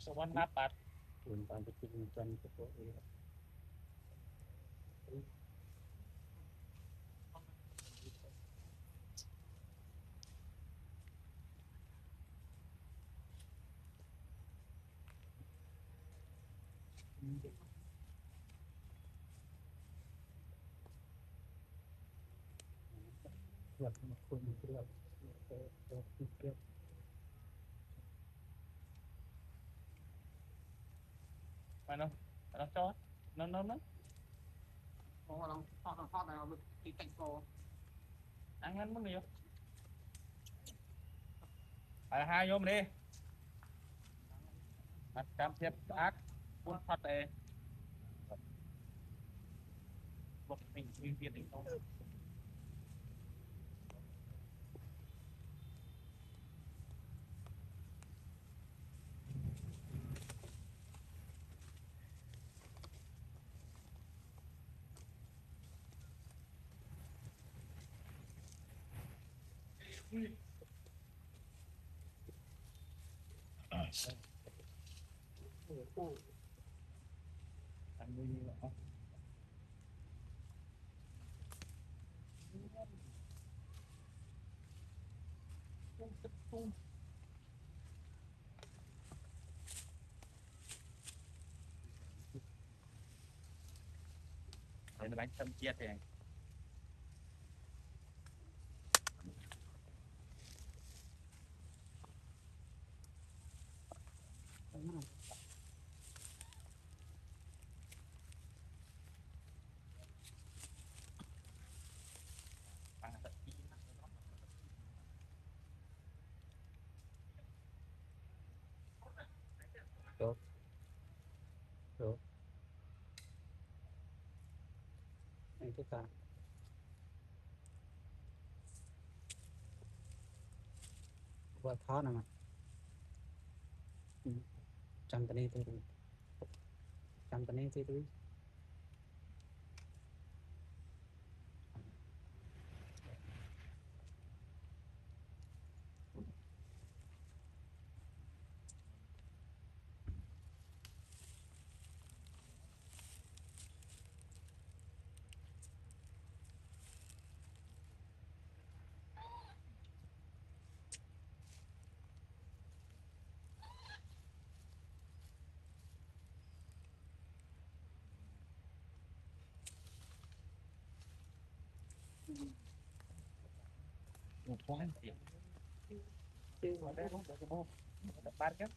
số con map bát mà nó cho nó ăn ăn mất nhiều phải hai vô đi mặt cam thiệp ác cuốn phát đề một mình viên viên định không ăn như vậy để nó bánh tâm chiết thì được được anh cứ ta qua khó nè mà trăm tani tôi trăm tani tôi một quán tiền chứ mà đấy không được cái bom bát nhất